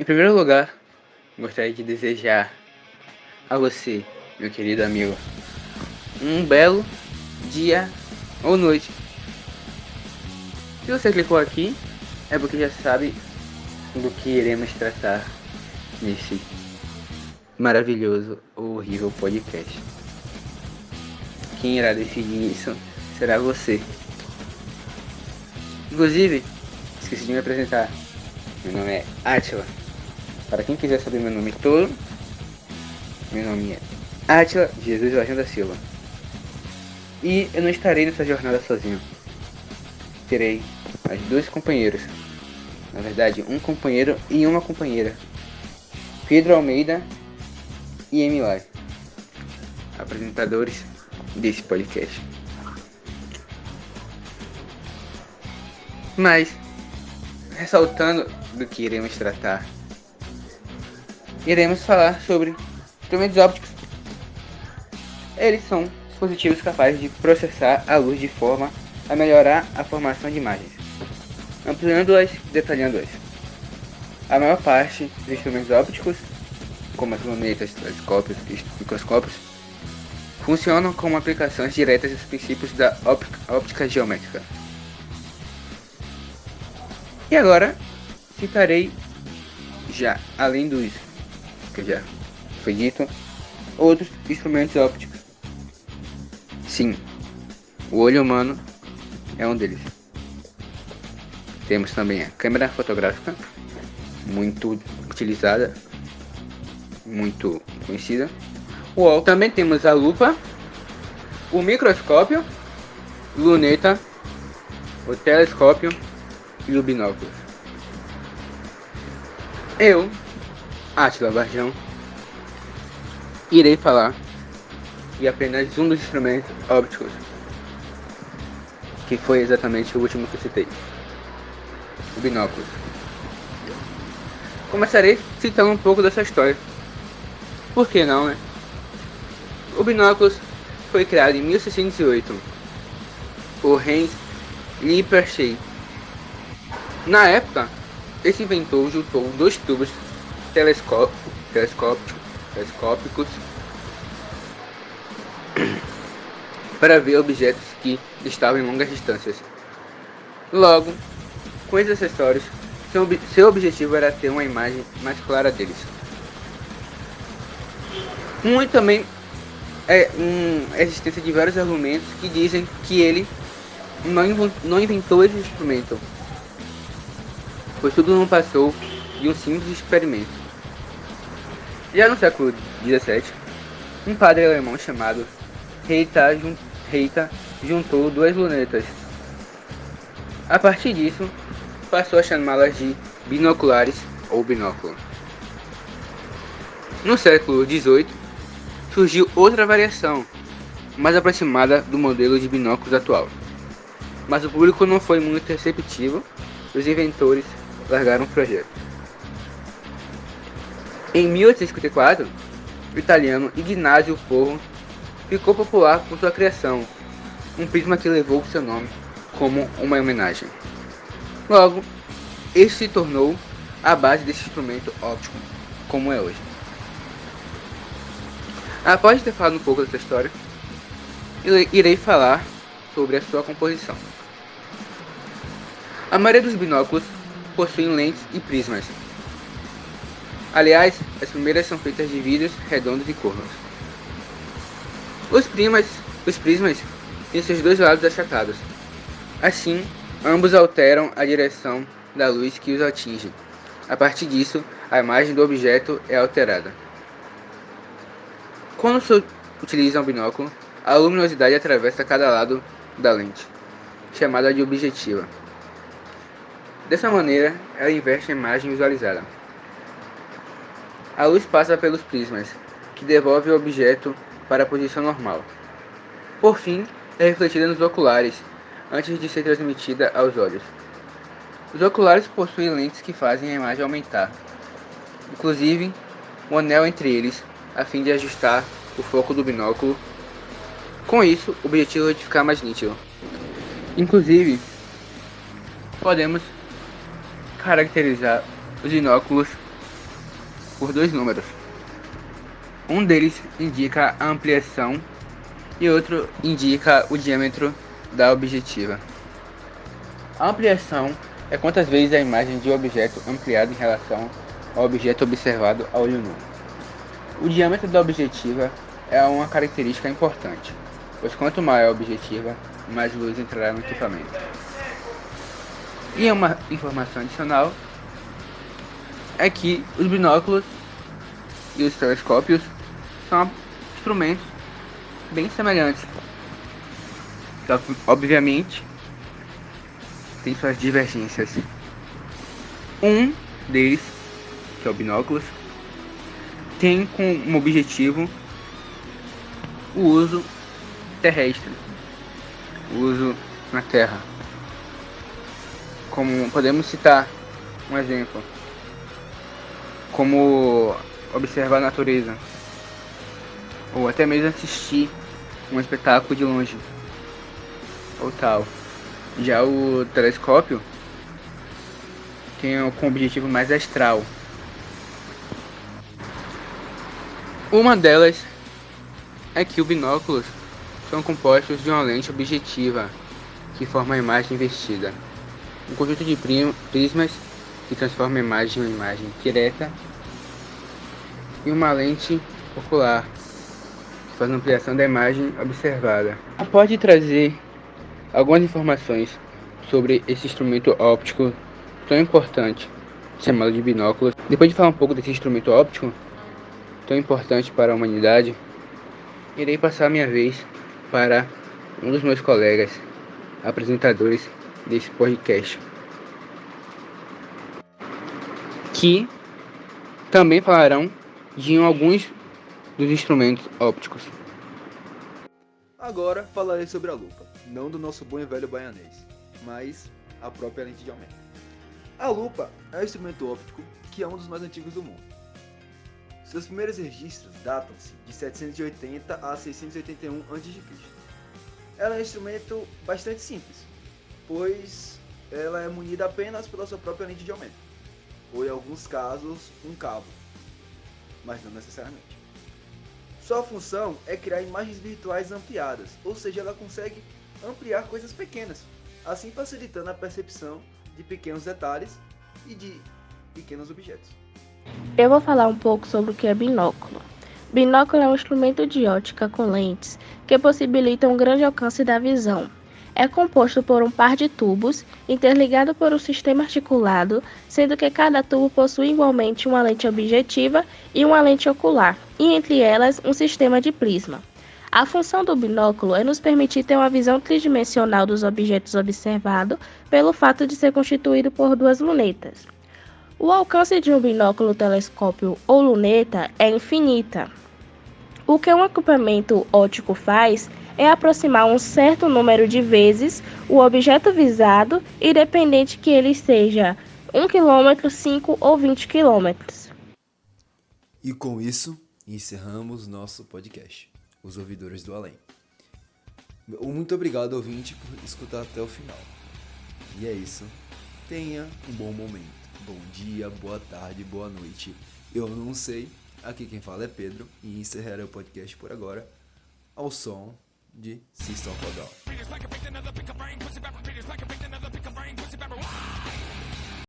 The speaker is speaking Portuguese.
primeiro lugar, gostaria de desejar a você, meu querido amigo, um belo dia ou noite. Se você clicou aqui, é porque já sabe do que iremos tratar nesse maravilhoso ou horrível podcast. Quem irá decidir isso será você. Inclusive, esqueci de me apresentar. Meu nome é Átila. Para quem quiser saber meu nome todo, meu nome é Átila Jesus Varjão da Silva. E eu não estarei nessa jornada sozinho. Terei mais dois companheiros. Na verdade, um companheiro e uma companheira. Pedro Almeida e Emilai, apresentadores desse podcast. Mas, ressaltando do que iremos tratar, iremos falar sobre instrumentos ópticos. Eles são dispositivos capazes de processar a luz de forma a melhorar a formação de imagens, ampliando-as e detalhando-as. A maior parte dos instrumentos ópticos, como as lunetas, telescópios e microscópios, funcionam como aplicações diretas dos princípios da óptica geométrica. E agora, citarei, já além dos que já foi dito, outros instrumentos ópticos. Sim, o olho humano é um deles. Temos também a câmera fotográfica, muito utilizada, muito conhecida. Também temos a lupa, o microscópio, luneta, o telescópio e o binóculo. Eu, Átila Varjão, irei falar de apenas um dos instrumentos ópticos, que foi exatamente o último que eu citei, o binóculo. Começarei citando um pouco dessa história. Por que não, né? O binóculo foi criado em 1608 por Hans Lippershey. Na época, esse inventor juntou dois tubos telescópicos para ver objetos que estavam em longas distâncias. Logo, com esses acessórios, seu objetivo era ter uma imagem mais clara deles. Muito também a existência de vários argumentos que dizem que ele não inventou esse instrumento, pois tudo não passou de um simples experimento. Já no século XVII, um padre alemão chamado Reita juntou duas lunetas. A partir disso, passou a chamá-las de binoculares ou binóculo. No século XVIII, surgiu outra variação, mais aproximada do modelo de binóculos atual. Mas o público não foi muito receptivo e os inventores largaram o projeto. Em 1854, o italiano Ignazio Porro ficou popular com sua criação, um prisma que levou seu nome como uma homenagem. Logo, este se tornou a base desse instrumento óptico, como é hoje. Após ter falado um pouco dessa história, irei falar sobre a sua composição. A maioria dos binóculos possuem lentes e prismas. Aliás, as primeiras são feitas de vidros redondos e curvos. Os prismas têm seus dois lados achatados. Assim, ambos alteram a direção da luz que os atinge. A partir disso, a imagem do objeto é alterada. Quando se utiliza um binóculo, a luminosidade atravessa cada lado da lente, chamada de objetiva. Dessa maneira, ela inverte a imagem visualizada. A luz passa pelos prismas, que devolve o objeto para a posição normal. Por fim, é refletida nos oculares, antes de ser transmitida aos olhos. Os oculares possuem lentes que fazem a imagem aumentar, inclusive um anel entre eles, a fim de ajustar o foco do binóculo. Com isso, o objetivo é de ficar mais nítido. Inclusive, podemos caracterizar os binóculos por dois números. Um deles indica a ampliação e outro indica o diâmetro da objetiva. A ampliação é quantas vezes a imagem de um objeto ampliada em relação ao objeto observado a olho nu. O diâmetro da objetiva é uma característica importante, pois quanto maior a objetiva, mais luz entrará no equipamento. E uma informação adicional é que os binóculos e os telescópios são instrumentos bem semelhantes. Só que, obviamente, tem suas divergências. Um deles, que é o binóculos, tem como objetivo o uso terrestre, o uso na Terra. Como podemos citar um exemplo, como observar a natureza, ou até mesmo assistir um espetáculo de longe, ou tal. Já o telescópio tem com objetivo mais astral. Uma delas é que os binóculos são compostos de uma lente objetiva que forma a imagem investida, um conjunto de prismas que transforma a imagem em uma imagem direta, e uma lente ocular que faz a ampliação da imagem observada. Pode trazer algumas informações sobre esse instrumento óptico tão importante, chamado de binóculos. Depois de falar um pouco desse instrumento óptico tão importante para a humanidade, irei passar a minha vez para um dos meus colegas apresentadores desse podcast, que também falarão de alguns dos instrumentos ópticos. Agora falarei sobre a lupa, não do nosso bom e velho baianês, mas a própria lente de aumento. A lupa é um instrumento óptico que é um dos mais antigos do mundo. Seus primeiros registros datam-se de 780 a 681 a.C. Ela é um instrumento bastante simples, pois ela é munida apenas pela sua própria lente de aumento, ou em alguns casos um cabo, mas não necessariamente. Sua função é criar imagens virtuais ampliadas, ou seja, ela consegue ampliar coisas pequenas, assim facilitando a percepção de pequenos detalhes e de pequenos objetos. Eu vou falar um pouco sobre o que é binóculo. Binóculo é um instrumento de ótica com lentes que possibilita um grande alcance da visão. É composto por um par de tubos interligado por um sistema articulado, sendo que cada tubo possui igualmente uma lente objetiva e uma lente ocular, e entre elas um sistema de prisma. A função do binóculo é nos permitir ter uma visão tridimensional dos objetos observados pelo fato de ser constituído por duas lunetas. O alcance de um binóculo, telescópio ou luneta é infinita. O que um equipamento óptico faz é aproximar um certo número de vezes o objeto visado, independente que ele seja 1 km, 5 ou 20 km. E com isso, encerramos nosso podcast, Os Ouvidores do Além. Muito obrigado, ouvinte, por escutar até o final. E é isso. Tenha um bom momento. Bom dia, boa tarde, boa noite. Eu não sei. Aqui quem fala é Pedro e encerrarei o podcast por agora ao som de System of a Down.